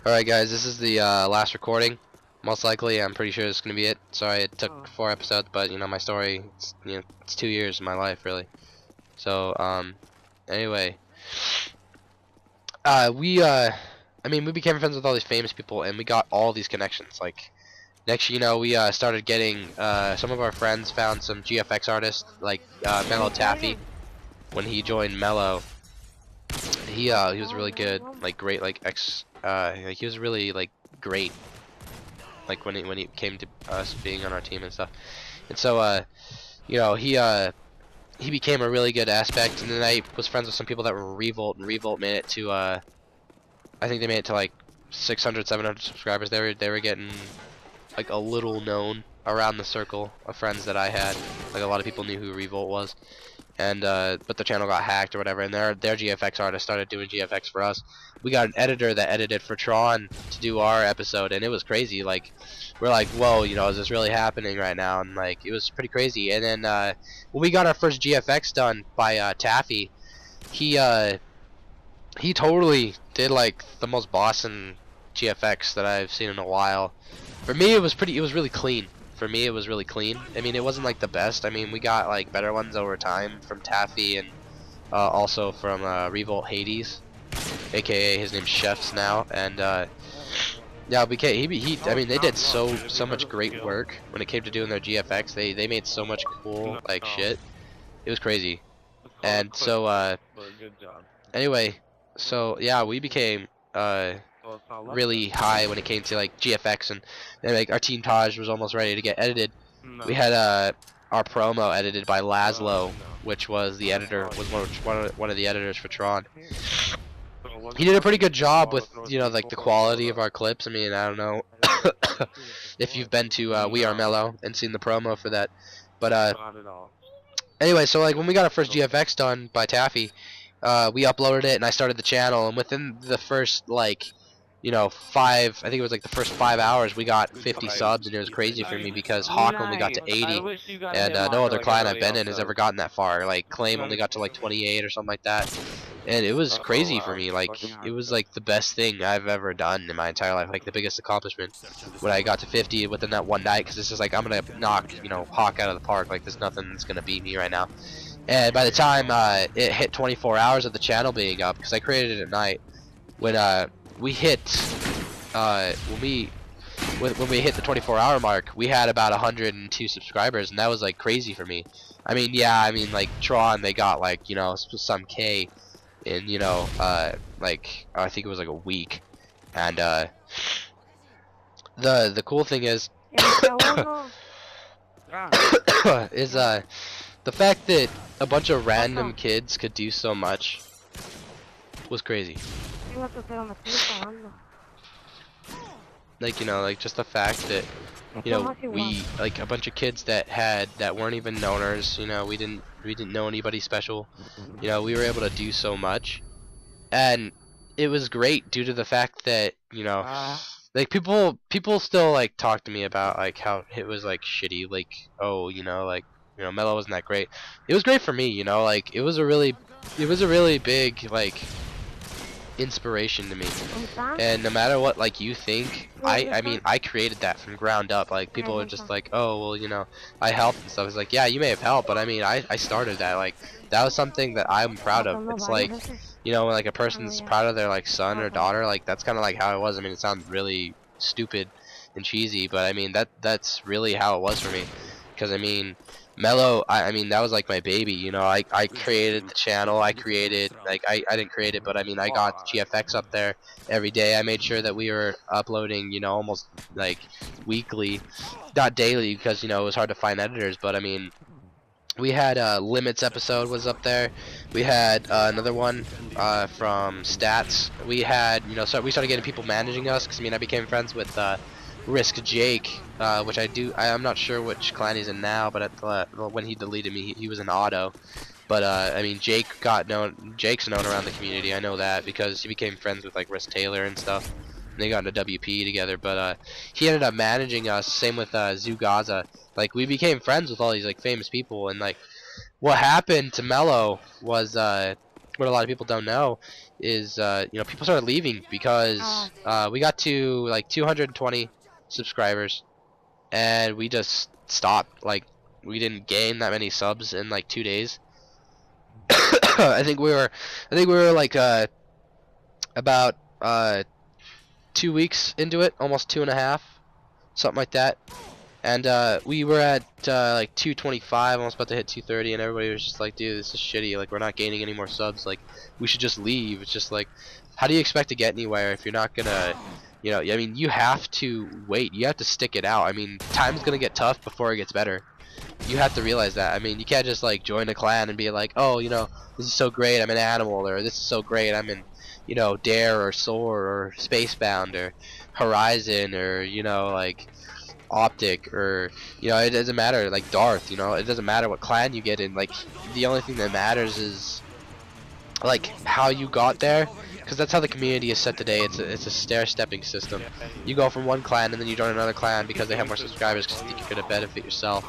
Alright guys, this is the last recording. Most likely, I'm pretty sure this is going to be it. Sorry it took 4 episodes, but you know, my story, it's 2 years of my life, really. So, anyway. We became friends with all these famous people, and we got all these connections. Like, next you know, we started getting, some of our friends found some GFX artists, like Mellow Taffy. When he joined Mellow, he was really good, like great, like he was really like great, like when he came to us being on our team and stuff. And so you know, he became a really good aspect. And then I was friends with some people that were Revolt, and Revolt made it to I think they made it to like 600, 700 subscribers. They were getting like a little known around the circle of friends that I had. Like a lot of people knew who Revolt was. And but the channel got hacked or whatever, and their GFX artists started doing GFX for us. We got an editor that edited for Tron to do our episode, and it was crazy. Like, we're like, whoa, you know, is this really happening right now? And like, it was pretty crazy. And then when we got our first GFX done by Taffy, he totally did like the most bossin' GFX that I've seen in a while. For me, it was really clean. For me, it was really clean. I mean, it wasn't like the best. I mean, we got like better ones over time from Taffy, and also from Revolt Hades, aka his name's Chefs now. And yeah, I mean, they did so much great work when it came to doing their GFX. They made so much cool like shit. It was crazy. And so anyway, so yeah, we became really high when it came to like GFX, and like our Team Taj was almost ready to get edited. We had our promo edited by Laszlo, which was the editor, was one of the editors for Tron. He did a pretty good job with, you know, like the quality of our clips. I mean, I don't know if you've been to We Are Mellow and seen the promo for that, but anyway, so like when we got our first GFX done by Taffy, we uploaded it and I started the channel, and within the first like, you know, I think it was like the first 5 hours, we got 50 subs, and it was crazy for me because Hawk only got to 80, and no other client I've been in has ever gotten that far. Like Claim only got to like 28 or something like that, and it was crazy for me. Like, it was like the best thing I've ever done in my entire life, like the biggest accomplishment when I got to 50 within that one night, because it's just like, I'm gonna knock, you know, Hawk out of the park. Like, there's nothing that's gonna beat me right now. And by the time it hit 24 hours of the channel being up, because I created it at night, when we hit when we hit the 24-hour mark, we had about 102 subscribers, and that was like crazy for me. I mean, yeah, I mean, like Tron, they got like, you know, some K in, you know, like I think it was like a week. And the cool thing is is the fact that a bunch of random kids could do so much was crazy. Like, you know, like just the fact that, you know, we, like a bunch of kids that weren't even knowners, you know, we didn't know anybody special, you know, we were able to do so much. And it was great due to the fact that, you know, like people still like talk to me about like how it was like shitty, like, oh, you know, like, you know, Mellow wasn't that great. It was great for me, you know, like it was a really big like inspiration to me. And no matter what like you think, I mean, I created that from ground up. Like, people are just like, oh, well, you know, I helped and stuff. It's like, yeah, you may have helped, but I mean, I started that. Like, that was something that I'm proud of. It's like, you know, when like a person's proud of their like son or daughter, like that's kind of like how it was. I mean, it sounds really stupid and cheesy, but I mean, that's really how it was for me. Because I mean, Mellow, I mean, that was like my baby, you know. I created the channel. I created, like, I didn't create it, but I mean, I got GFX up there every day. I made sure that we were uploading, you know, almost like weekly, not daily, because, you know, it was hard to find editors. But I mean, we had Limits episode was up there. We had another one from Stats. We had, you know, so we started getting people managing us, because I mean, I became friends with Risk Jake, which I'm not sure which clan he's in now, but when he deleted me, he was in Auto. But I mean, Jake's known around the community. I know that because he became friends with like Risk Taylor and stuff. And they got into WP together. But he ended up managing us. Same with Zugaza. Like, we became friends with all these like famous people. And like, what happened to Mellow was what a lot of people don't know is you know, people started leaving because we got to like 220 subscribers, and we just stopped. Like, we didn't gain that many subs in like 2 days. I think we were like about 2 weeks into it, almost 2.5, something like that. And we were at like 225, almost about to hit 230, and everybody was just like, dude, this is shitty. Like, we're not gaining any more subs. Like, we should just leave. It's just like, how do you expect to get anywhere if you're not gonna, you know, I mean, you have to wait. You have to stick it out. I mean, time's gonna get tough before it gets better. You have to realize that. I mean, you can't just like join a clan and be like, oh, you know, this is so great, I'm an animal, or this is so great, I'm in, you know, Dare or Soar or Spacebound or Horizon, or, you know, like Optic, or, you know, it doesn't matter, like Darth, you know, it doesn't matter what clan you get in. Like, the only thing that matters is like how you got there, because that's how the community is set today. It's a stair-stepping system. You go from one clan and then you join another clan because they have more subscribers, because you think you're gonna benefit yourself.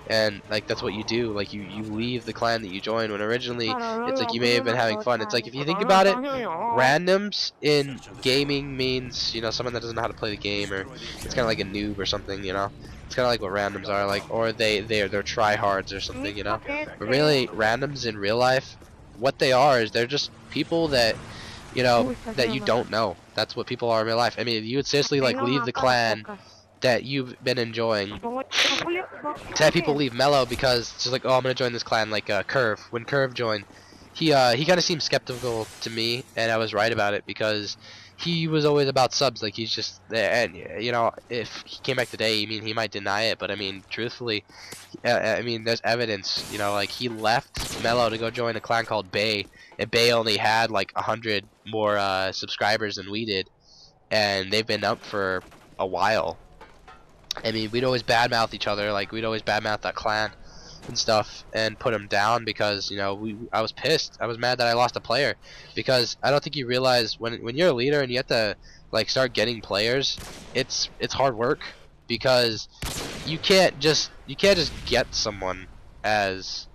And like, that's what you do. Like, you leave the clan that you join, when originally it's like you may have been having fun. It's like, if you think about it, randoms in gaming means, you know, someone that doesn't know how to play the game, or it's kind of like a noob or something, you know. It's kind of like what randoms are, like, or they're tryhards or something, you know. But really, randoms in real life, what they are is they're just people that, you know, that you don't know. That's what people are in real life. I mean, you would seriously like leave the clan that you've been enjoying to have people leave Mellow, because it's just like, oh, I'm gonna join this clan. Like Curve. When Curve joined, he kind of seemed skeptical to me, and I was right about it, because he was always about subs. Like, he's just there, and you know, if he came back today, I mean, he might deny it, but I mean, truthfully, I mean, there's evidence. You know, like, he left Mellow to go join a clan called Bay, and Bay only had like 100 more subscribers than we did, and they've been up for a while. I mean, we'd always badmouth each other. Like, we'd always badmouth that clan and stuff, and put him down, because, you know, I was pissed. I was mad that I lost a player, because I don't think you realize when you're a leader and you have to like start getting players, it's hard work, because you can't just get someone as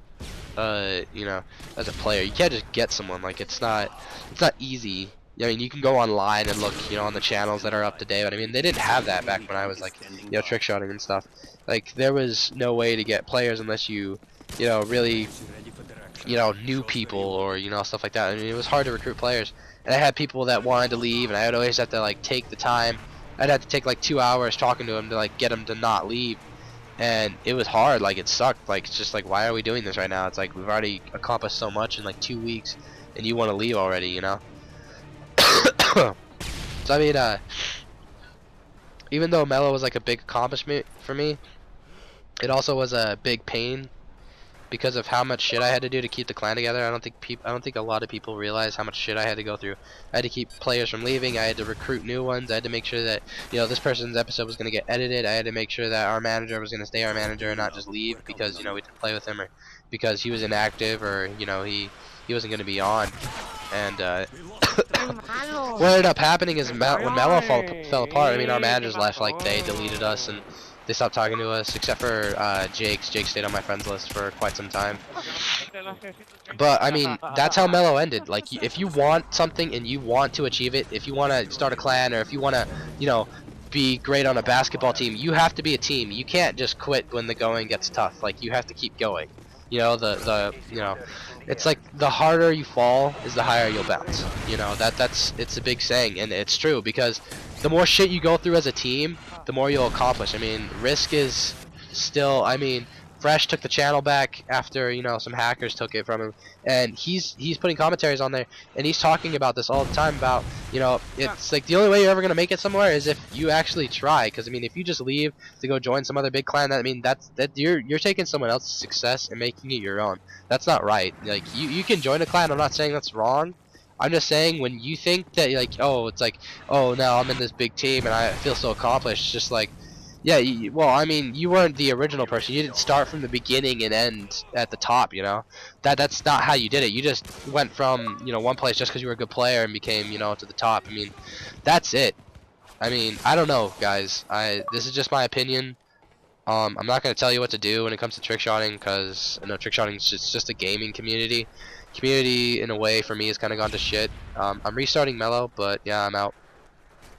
you know, as a player. You can't just get someone. Like, it's not easy. I mean, you can go online and look, you know, on the channels that are up to date, but I mean, they didn't have that back when I was like, you know, trick shotting and stuff. Like, there was no way to get players unless you know, really, you know, knew people, or, you know, stuff like that. I mean, it was hard to recruit players, and I had people that wanted to leave, and I would always have to like take the time. I'd have to take like 2 hours talking to them to like get them to not leave, and it was hard. Like, it sucked. Like, it's just like, why are we doing this right now? It's like, we've already accomplished so much in like 2 weeks, and you want to leave already, you know? So I mean, even though Mellow was like a big accomplishment for me, it also was a big pain, because of how much shit I had to do to keep the clan together. I don't think a lot of people realize how much shit I had to go through. I had to keep players from leaving. I had to recruit new ones. I had to make sure that, you know, this person's episode was going to get edited. I had to make sure that our manager was going to stay our manager and not just leave because, you know, we didn't play with him, or because he was inactive, or, you know, he wasn't going to be on. And what ended up happening is when Mellow fell apart, I mean, our managers left. Like, they deleted us and they stopped talking to us, except for Jake stayed on my friends list for quite some time. But I mean, that's how Mellow ended. Like, if you want something and you want to achieve it, if you want to start a clan, or if you want to, you know, be great on a basketball team, you have to be a team. You can't just quit when the going gets tough. Like, you have to keep going. You know, you know, it's like, the harder you fall is the higher you'll bounce. You know, it's a big saying, and it's true, because the more shit you go through as a team, the more you'll accomplish. I mean, Risk is still, I mean, Fresh took the channel back after, you know, some hackers took it from him, and he's putting commentaries on there, and he's talking about this all the time about, you know, it's like, the only way you're ever gonna make it somewhere is if you actually try. Because I mean, if you just leave to go join some other big clan, I mean, that you're taking someone else's success and making it your own. That's not right. Like, you can join a clan. I'm not saying that's wrong. I'm just saying, when you think that, like, oh, it's like, oh, now I'm in this big team and I feel so accomplished, it's just like, yeah, well, I mean, you weren't the original person. You didn't start from the beginning and end at the top, you know? That's not how you did it. You just went from, you know, one place just because you were a good player and became, you know, to the top. I mean, that's it. I mean, I don't know, guys. This is just my opinion. I'm not going to tell you what to do when it comes to trick shotting, because, you know, trick shotting is just a gaming community. Community in a way for me has kind of gone to shit. I'm restarting Mellow, but yeah, I'm out.